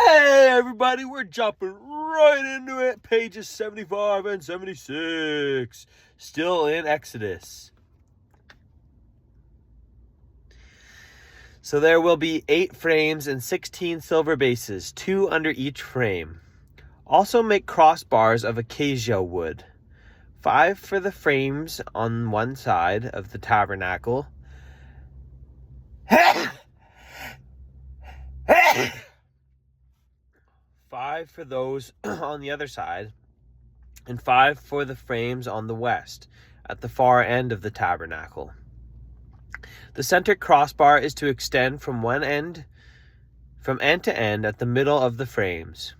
Hey everybody, we're jumping right into it. Pages 75 and 76. Still in Exodus. So there will be 8 frames and 16 silver bases, 2 under each frame. Also make crossbars of acacia wood. 5 for the frames on one side of the tabernacle. 5 for those on the other side, and 5 for the frames on the west, at the far end of the tabernacle. The center crossbar is to extend from end to end at the middle of the frames.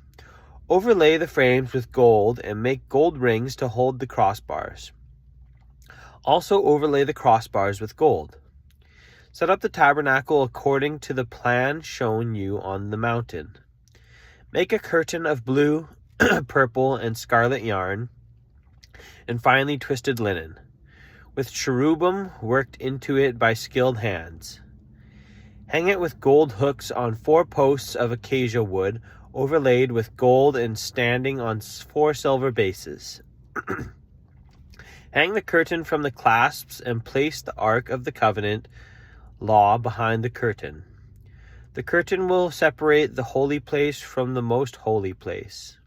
Overlay the frames with gold and make gold rings to hold the crossbars. Also overlay the crossbars with gold. Set up the tabernacle according to the plan shown you on the mountain. Make a curtain of blue, purple, and scarlet yarn and finely twisted linen, with cherubim worked into it by skilled hands. Hang it with gold hooks on 4 posts of acacia wood, overlaid with gold and standing on 4 silver bases. Hang the curtain from the clasps and place the Ark of the Covenant law behind the curtain. The curtain will separate the holy place from the most holy place.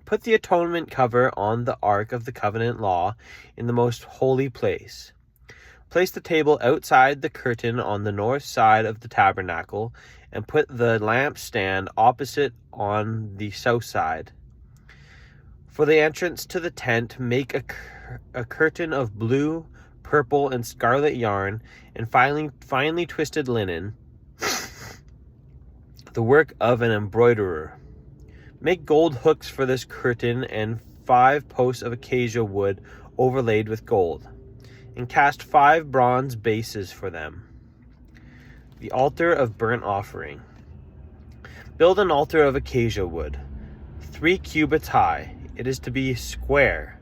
Put the atonement cover on the Ark of the Covenant law in the most holy place. Place the table outside the curtain on the north side of the tabernacle and put the lampstand opposite on the south side. For the entrance to the tent, make a curtain of blue, purple, and scarlet yarn and finely twisted linen, the work of an embroiderer. Make gold hooks for this curtain and 5 posts of acacia wood overlaid with gold, and cast 5 bronze bases for them. The altar of burnt offering. Build an altar of acacia wood, 3 cubits high. It is to be square,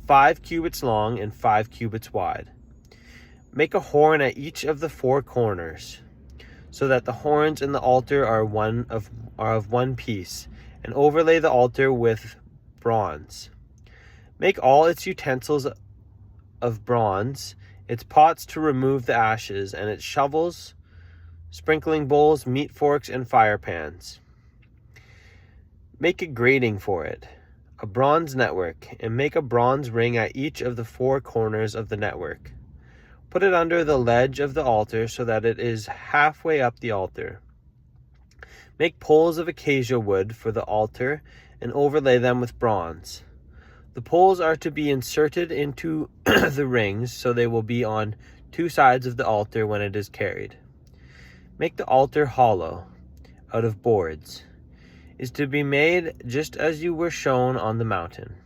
5 cubits long and 5 cubits wide. Make a horn at each of the 4 corners, so that the horns in the altar are of one piece, and overlay the altar with bronze. Make all its utensils of bronze, its pots to remove the ashes, and its shovels, sprinkling bowls, meat forks, and fire pans. Make a grating for it, a bronze network, and make a bronze ring at each of the 4 corners of the network. Put it under the ledge of the altar so that it is halfway up the altar. Make poles of acacia wood for the altar and overlay them with bronze. The poles are to be inserted into the rings so they will be on 2 sides of the altar when it is carried. Make the altar hollow, out of boards. It is to be made just as you were shown on the mountain.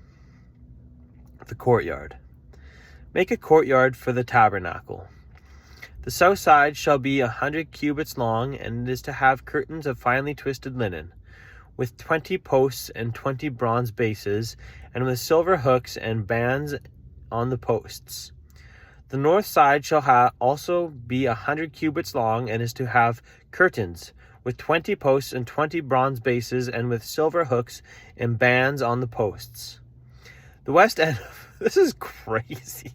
The courtyard. Make a courtyard for the tabernacle. The south side shall be 100 cubits long, and it is to have curtains of finely twisted linen, with 20 posts and 20 bronze bases, and with silver hooks and bands on the posts. The north side shall also be 100 cubits long, and is to have curtains, with 20 posts and 20 bronze bases, and with silver hooks and bands on the posts. The west end this is crazy.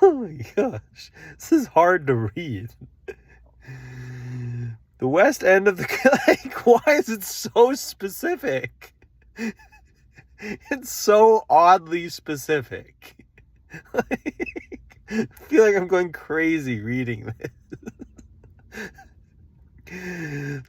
Oh my gosh, this is hard to read. The west end of the why is it so specific? It's so oddly specific. I feel like I'm going crazy reading this.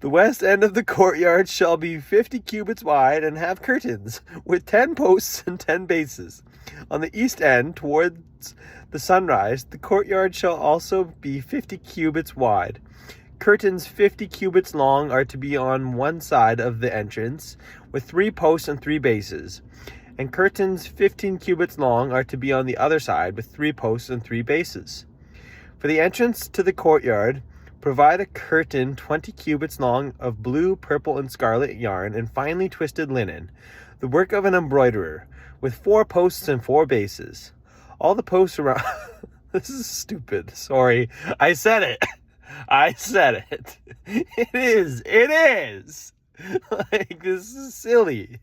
The west end of the courtyard shall be 50 cubits wide and have curtains, with 10 posts and 10 bases. On the east end, towards the sunrise, the courtyard shall also be 50 cubits wide. Curtains 50 cubits long are to be on one side of the entrance, with 3 posts and 3 bases. And curtains 15 cubits long are to be on the other side, with 3 posts and 3 bases. For the entrance to the courtyard, provide a curtain 20 cubits long of blue, purple, and scarlet yarn and finely twisted linen, the work of an embroiderer, with 4 posts and 4 bases. All the posts around This is stupid. Sorry. I said it. I said it. It is. It is. Like, this is silly.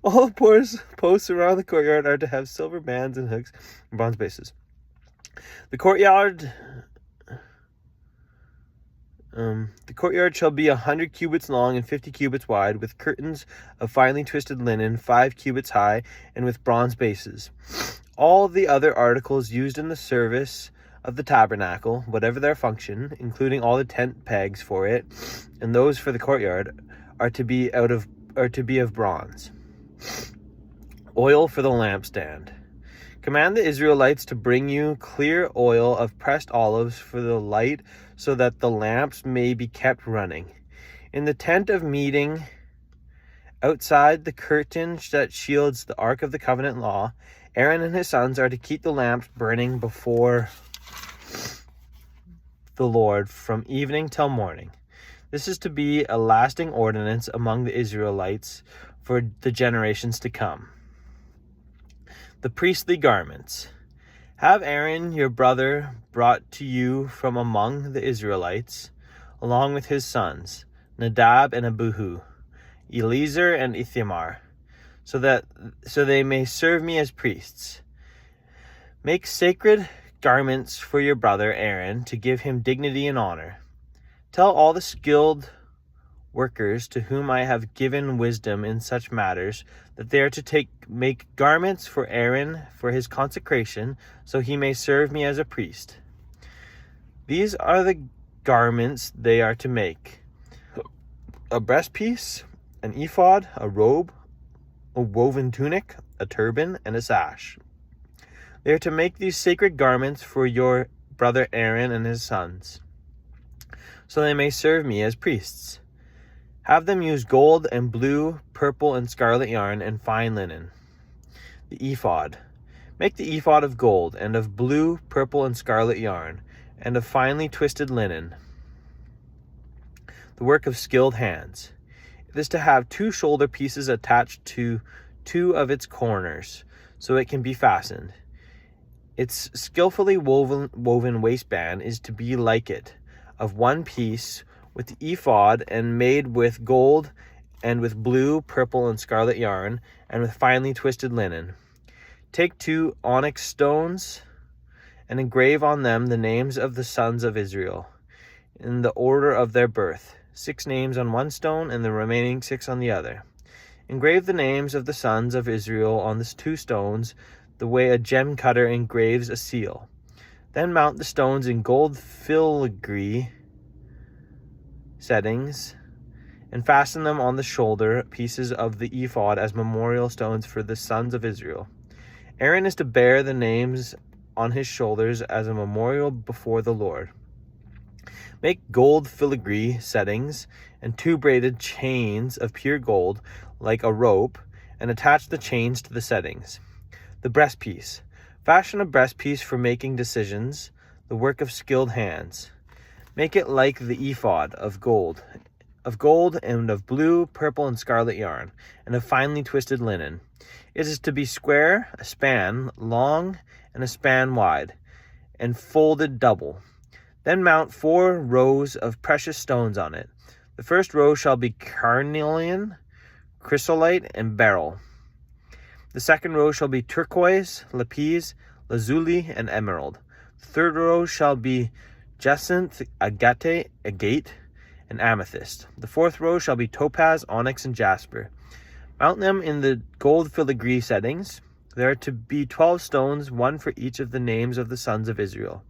All the posts around the courtyard are to have silver bands and hooks and bronze bases. The courtyard shall be 100 cubits long and 50 cubits wide, with curtains of finely twisted linen, 5 cubits high, and with bronze bases. All the other articles used in the service of the tabernacle, whatever their function, including all the tent pegs for it, and those for the courtyard, are to be of bronze. Oil for the lampstand. Command the Israelites to bring you clear oil of pressed olives for the light, so that the lamps may be kept running. In the tent of meeting, outside the curtain that shields the Ark of the Covenant law, Aaron and his sons are to keep the lamps burning before the Lord from evening till morning. This is to be a lasting ordinance among the Israelites for the generations to come. The priestly garments. Have Aaron your brother brought to you from among the Israelites, along with his sons, Nadab and Abihu, Eleazar and Ithamar, so they may serve me as priests. Make sacred garments for your brother Aaron to give him dignity and honor. Tell all the skilled workers to whom I have given wisdom in such matters that they are to make garments for Aaron for his consecration, so he may serve me as a priest. These are the garments they are to make: a breastpiece, an ephod, a robe, a woven tunic, a turban, and a sash. They are to make these sacred garments for your brother Aaron and his sons, so they may serve me as priests. Have them use gold and blue, purple, and scarlet yarn and fine linen. The ephod. Make the ephod of gold and of blue, purple, and scarlet yarn, and of finely twisted linen, the work of skilled hands. It is to have 2 shoulder pieces attached to 2 of its corners, so it can be fastened. Its skillfully woven waistband is to be like it, of 1 piece, with the ephod, and made with gold and with blue, purple, and scarlet yarn, and with finely twisted linen. Take 2 onyx stones and engrave on them the names of the sons of Israel, in the order of their birth, 6 names on 1 stone and the remaining 6 on the other. Engrave the names of the sons of Israel on the 2 stones, the way a gem cutter engraves a seal. Then mount the stones in gold filigree settings, and fasten them on the shoulder pieces of the ephod as memorial stones for the sons of Israel. Aaron is to bear the names on his shoulders as a memorial before the Lord. Make gold filigree settings and 2 braided chains of pure gold like a rope, and attach the chains to the settings. The breastpiece. Fashion a breastpiece for making decisions, the work of skilled hands. Make it like the ephod of gold and of blue, purple, and scarlet yarn, and of finely twisted linen. It is to be square, a span long, and a span wide, and folded double. Then mount 4 rows of precious stones on it. The first row shall be carnelian, chrysolite, and beryl. The second row shall be turquoise, lapis, lazuli, and emerald. The third row shall be jacinth, agate, and amethyst. The 4th row shall be topaz, onyx, and jasper. Mount them in the gold filigree settings. There are to be 12 stones, 1 for each of the names of the sons of Israel,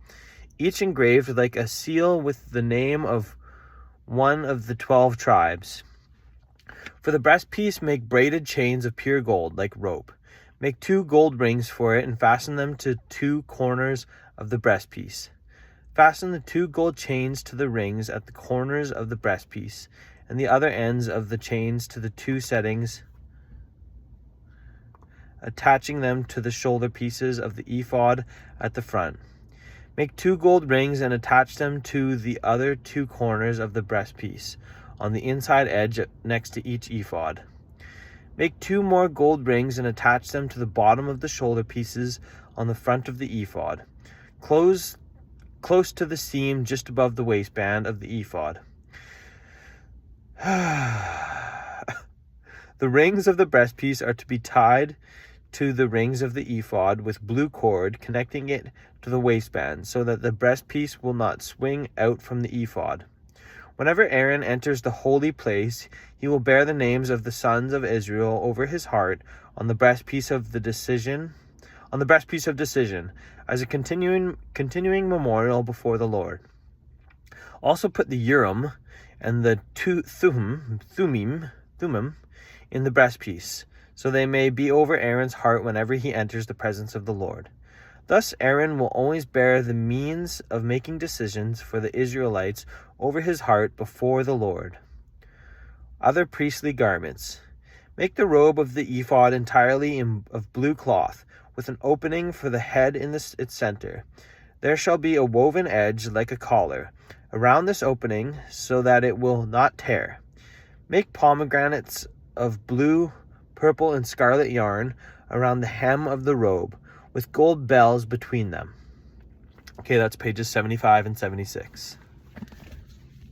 each engraved like a seal with the name of one of the 12 tribes. For the breastpiece, make braided chains of pure gold, like rope. Make 2 gold rings for it, and fasten them to 2 corners of the breastpiece. Fasten the 2 gold chains to the rings at the corners of the breastpiece, and the other ends of the chains to the 2 settings, attaching them to the shoulder pieces of the ephod at the front. Make 2 gold rings and attach them to the other 2 corners of the breastpiece, on the inside edge next to each ephod. Make 2 more gold rings and attach them to the bottom of the shoulder pieces on the front of the ephod, close to the seam just above the waistband of the ephod. The rings of the breastpiece are to be tied to the rings of the ephod with blue cord, connecting it to the waistband, so that the breastpiece will not swing out from the ephod. Whenever Aaron enters the holy place, he will bear the names of the sons of Israel over his heart on the breastpiece of decision, as a continuing memorial before the Lord. Also put the Urim and the Thummim in the breastpiece, so they may be over Aaron's heart whenever he enters the presence of the Lord. Thus Aaron will always bear the means of making decisions for the Israelites over his heart before the Lord. Other priestly garments. Make the robe of the ephod entirely of blue cloth, with an opening for the head in its center. There shall be a woven edge like a collar around this opening, so that it will not tear. Make pomegranates of blue, purple, and scarlet yarn around the hem of the robe, with gold bells between them. Okay, that's pages 75 and 76.